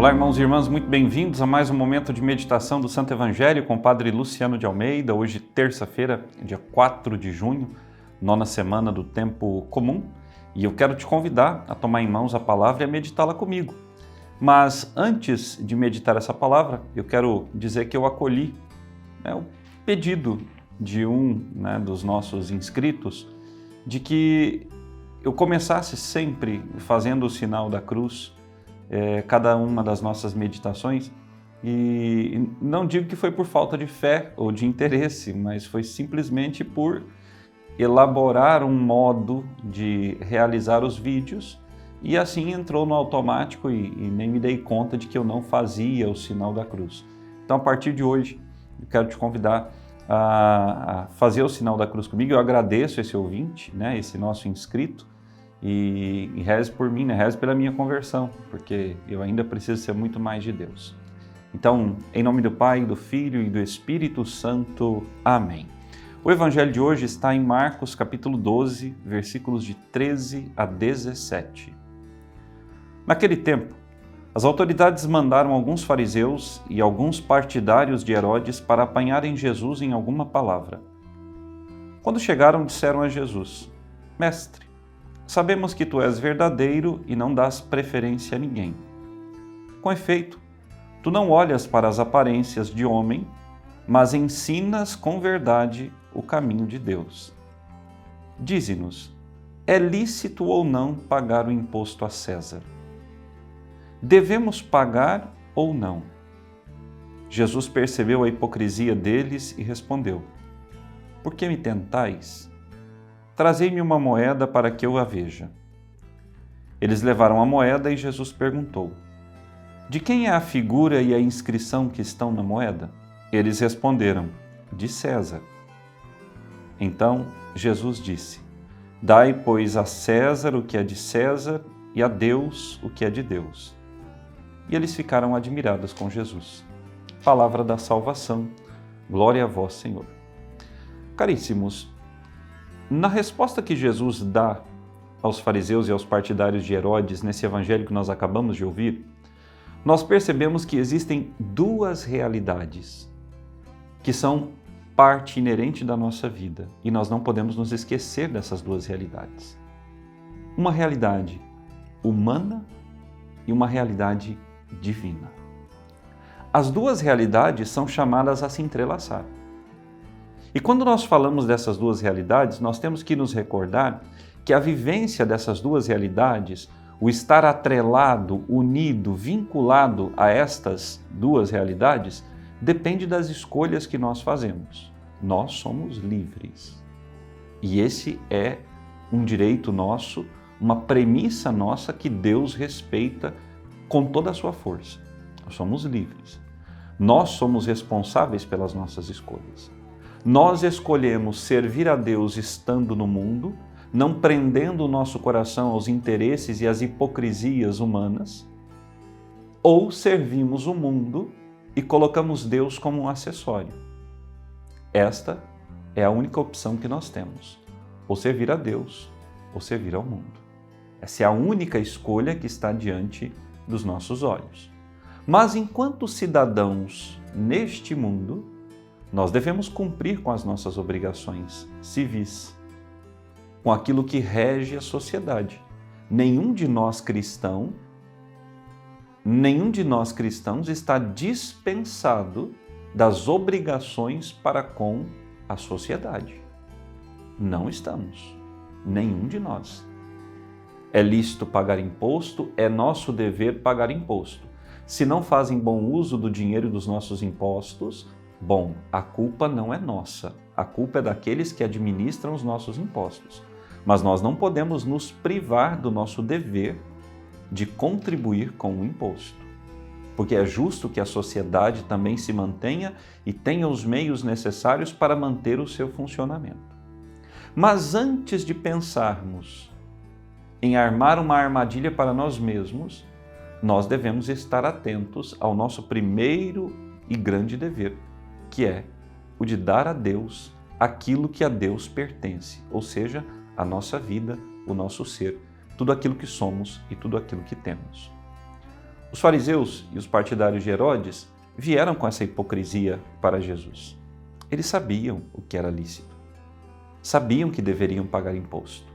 Olá, irmãos e irmãs, muito bem-vindos a mais um momento de meditação do Santo Evangelho com o Padre Luciano de Almeida. Hoje, terça-feira, dia 4 de junho, nona semana do Tempo Comum, e eu quero te convidar a tomar em mãos a palavra e a meditá-la comigo. Mas antes de meditar essa palavra, eu quero dizer que eu acolhi o pedido de um dos nossos inscritos de que eu começasse sempre fazendo o sinal da cruz, cada uma das nossas meditações, e não digo que foi por falta de fé ou de interesse, mas foi simplesmente por elaborar um modo de realizar os vídeos, e assim entrou no automático e nem me dei conta de que eu não fazia o sinal da cruz. Então, a partir de hoje, eu quero te convidar a fazer o sinal da cruz comigo. Eu agradeço esse ouvinte, esse nosso inscrito, e reze por mim, reze pela minha conversão, porque eu ainda preciso ser muito mais de Deus. Então, em nome do Pai, do Filho e do Espírito Santo. Amém. O Evangelho de hoje está em Marcos, capítulo 12, versículos de 13 a 17. Naquele tempo, as autoridades mandaram alguns fariseus e alguns partidários de Herodes para apanharem Jesus em alguma palavra. Quando chegaram, disseram a Jesus: Mestre, sabemos que tu és verdadeiro e não dás preferência a ninguém. Com efeito, tu não olhas para as aparências de homem, mas ensinas com verdade o caminho de Deus. Dize-nos, é lícito ou não pagar o imposto a César? Devemos pagar ou não? Jesus percebeu a hipocrisia deles e respondeu: Por que me tentais? Trazei-me uma moeda para que eu a veja. Eles levaram a moeda e Jesus perguntou: De quem é a figura e a inscrição que estão na moeda? Eles responderam: De César. Então Jesus disse: Dai, pois, a César o que é de César e a Deus o que é de Deus. E eles ficaram admirados com Jesus. Palavra da salvação. Glória a vós, Senhor. Caríssimos, na resposta que Jesus dá aos fariseus e aos partidários de Herodes nesse evangelho que nós acabamos de ouvir, nós percebemos que existem duas realidades que são parte inerente da nossa vida e nós não podemos nos esquecer dessas duas realidades. Uma realidade humana e uma realidade divina. As duas realidades são chamadas a se entrelaçar. E quando nós falamos dessas duas realidades, nós temos que nos recordar que a vivência dessas duas realidades, o estar atrelado, unido, vinculado a estas duas realidades, depende das escolhas que nós fazemos. Nós somos livres. E esse é um direito nosso, uma premissa nossa que Deus respeita com toda a sua força. Nós somos livres. Nós somos responsáveis pelas nossas escolhas. Nós escolhemos servir a Deus estando no mundo, não prendendo o nosso coração aos interesses e às hipocrisias humanas, ou servimos o mundo e colocamos Deus como um acessório. Esta é a única opção que nós temos, ou servir a Deus, ou servir ao mundo. Essa é a única escolha que está diante dos nossos olhos. Mas enquanto cidadãos neste mundo, nós devemos cumprir com as nossas obrigações civis, com aquilo que rege a sociedade. Nenhum de nós cristãos está dispensado das obrigações para com a sociedade. Não estamos, nenhum de nós. É lícito pagar imposto, é nosso dever pagar imposto. Se não fazem bom uso do dinheiro dos nossos impostos, bom, a culpa não é nossa, a culpa é daqueles que administram os nossos impostos. Mas nós não podemos nos privar do nosso dever de contribuir com o imposto, porque é justo que a sociedade também se mantenha e tenha os meios necessários para manter o seu funcionamento. Mas antes de pensarmos em armar uma armadilha para nós mesmos, nós devemos estar atentos ao nosso primeiro e grande dever, que é o de dar a Deus aquilo que a Deus pertence, ou seja, a nossa vida, o nosso ser, tudo aquilo que somos e tudo aquilo que temos. Os fariseus e os partidários de Herodes vieram com essa hipocrisia para Jesus. Eles sabiam o que era lícito, sabiam que deveriam pagar imposto.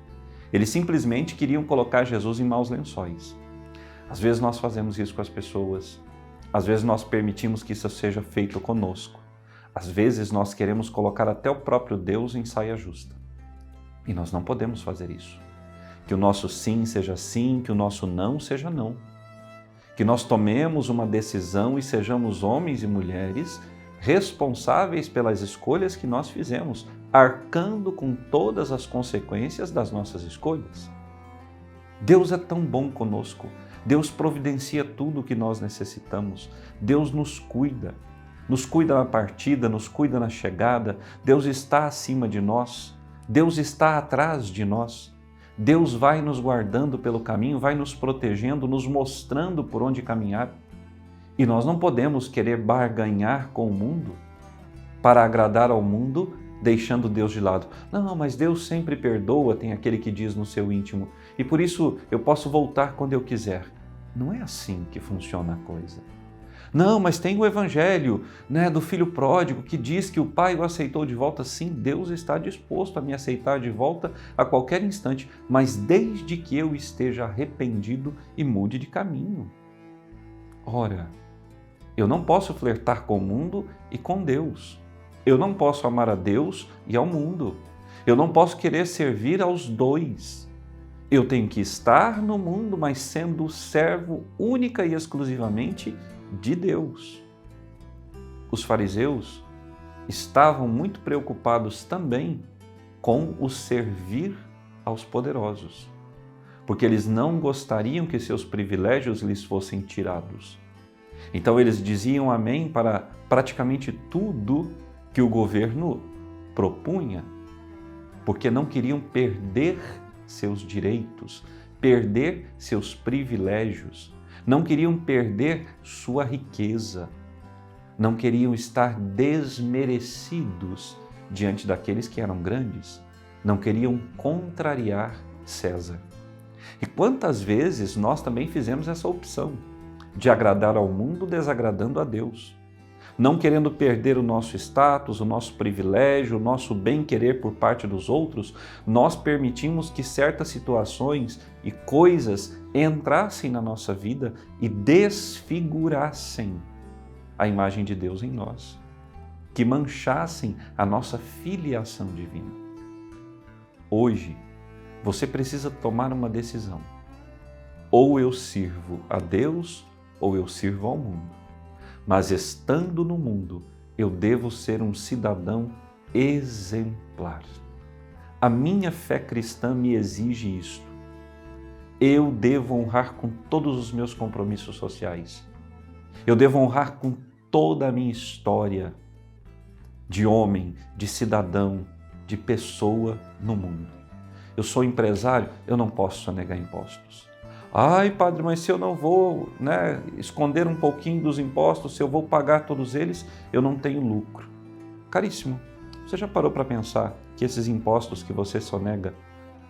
Eles simplesmente queriam colocar Jesus em maus lençóis. Às vezes nós fazemos isso com as pessoas, às vezes nós permitimos que isso seja feito conosco, às vezes nós queremos colocar até o próprio Deus em saia justa. E nós não podemos fazer isso. Que o nosso sim seja sim, que o nosso não seja não. Que nós tomemos uma decisão e sejamos homens e mulheres responsáveis pelas escolhas que nós fizemos, arcando com todas as consequências das nossas escolhas. Deus é tão bom conosco, Deus providencia tudo o que nós necessitamos, Deus nos cuida na partida, nos cuida na chegada, Deus está acima de nós, Deus está atrás de nós. Deus vai nos guardando pelo caminho, vai nos protegendo, nos mostrando por onde caminhar. E nós não podemos querer barganhar com o mundo para agradar ao mundo, deixando Deus de lado. Não, mas Deus sempre perdoa, tem aquele que diz no seu íntimo, e por isso eu posso voltar quando eu quiser. Não é assim que funciona a coisa. Não, mas tem o evangelho, do filho pródigo que diz que o pai o aceitou de volta. Sim, Deus está disposto a me aceitar de volta a qualquer instante, mas desde que eu esteja arrependido e mude de caminho. Ora, eu não posso flertar com o mundo e com Deus. Eu não posso amar a Deus e ao mundo. Eu não posso querer servir aos dois. Eu tenho que estar no mundo, mas sendo servo única e exclusivamente de Deus. Os fariseus estavam muito preocupados também com o servir aos poderosos, porque eles não gostariam que seus privilégios lhes fossem tirados. Então eles diziam amém para praticamente tudo que o governo propunha, porque não queriam perder seus direitos, perder seus privilégios, não queriam perder sua riqueza, não queriam estar desmerecidos diante daqueles que eram grandes, não queriam contrariar César. E quantas vezes nós também fizemos essa opção de agradar ao mundo desagradando a Deus, não querendo perder o nosso status, o nosso privilégio, o nosso bem-querer por parte dos outros, nós permitimos que certas situações e coisas entrassem na nossa vida e desfigurassem a imagem de Deus em nós, que manchassem a nossa filiação divina. Hoje, você precisa tomar uma decisão. Ou eu sirvo a Deus, ou eu sirvo ao mundo. Mas estando no mundo, eu devo ser um cidadão exemplar. A minha fé cristã me exige isto. Eu devo honrar com todos os meus compromissos sociais. Eu devo honrar com toda a minha história de homem, de cidadão, de pessoa no mundo. Eu sou empresário, eu não posso sonegar impostos. Ai, padre, mas se eu não vou esconder um pouquinho dos impostos, se eu vou pagar todos eles, eu não tenho lucro. Caríssimo, você já parou para pensar que esses impostos que você sonega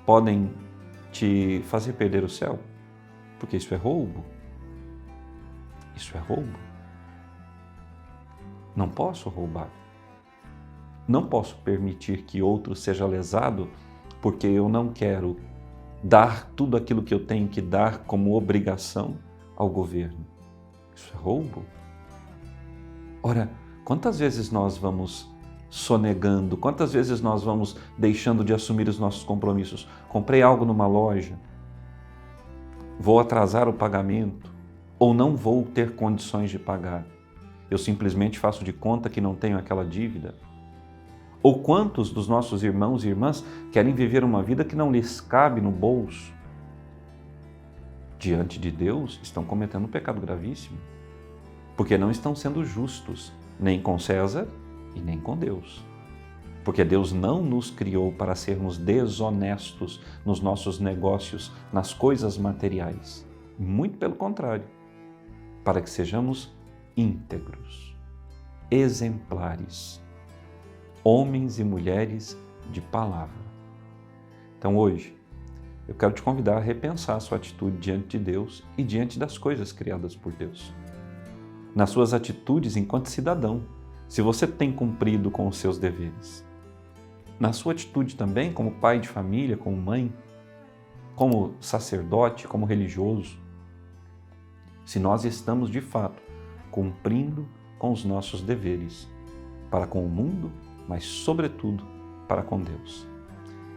podem te fazer perder o céu? Porque isso é roubo. Isso é roubo. Não posso roubar. Não posso permitir que outro seja lesado porque eu não quero dar tudo aquilo que eu tenho que dar como obrigação ao governo. Isso é roubo. Ora, quantas vezes nós vamos sonegando, quantas vezes nós vamos deixando de assumir os nossos compromissos? Comprei algo numa loja, vou atrasar o pagamento ou não vou ter condições de pagar. Eu simplesmente faço de conta que não tenho aquela dívida. Ou quantos dos nossos irmãos e irmãs querem viver uma vida que não lhes cabe no bolso? Diante de Deus, estão cometendo um pecado gravíssimo, porque não estão sendo justos, nem com César e nem com Deus. Porque Deus não nos criou para sermos desonestos nos nossos negócios, nas coisas materiais. Muito pelo contrário, para que sejamos íntegros, exemplares, homens e mulheres de palavra. Então hoje, eu quero te convidar a repensar a sua atitude diante de Deus e diante das coisas criadas por Deus. Nas suas atitudes enquanto cidadão, se você tem cumprido com os seus deveres. Na sua atitude também como pai de família, como mãe, como sacerdote, como religioso. Se nós estamos de fato cumprindo com os nossos deveres para com o mundo, mas sobretudo para com Deus.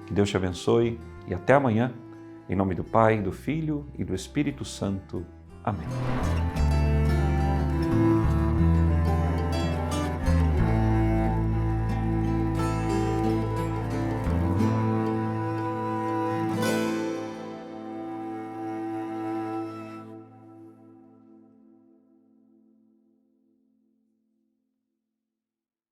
Que Deus te abençoe e até amanhã, em nome do Pai, do Filho e do Espírito Santo. Amém.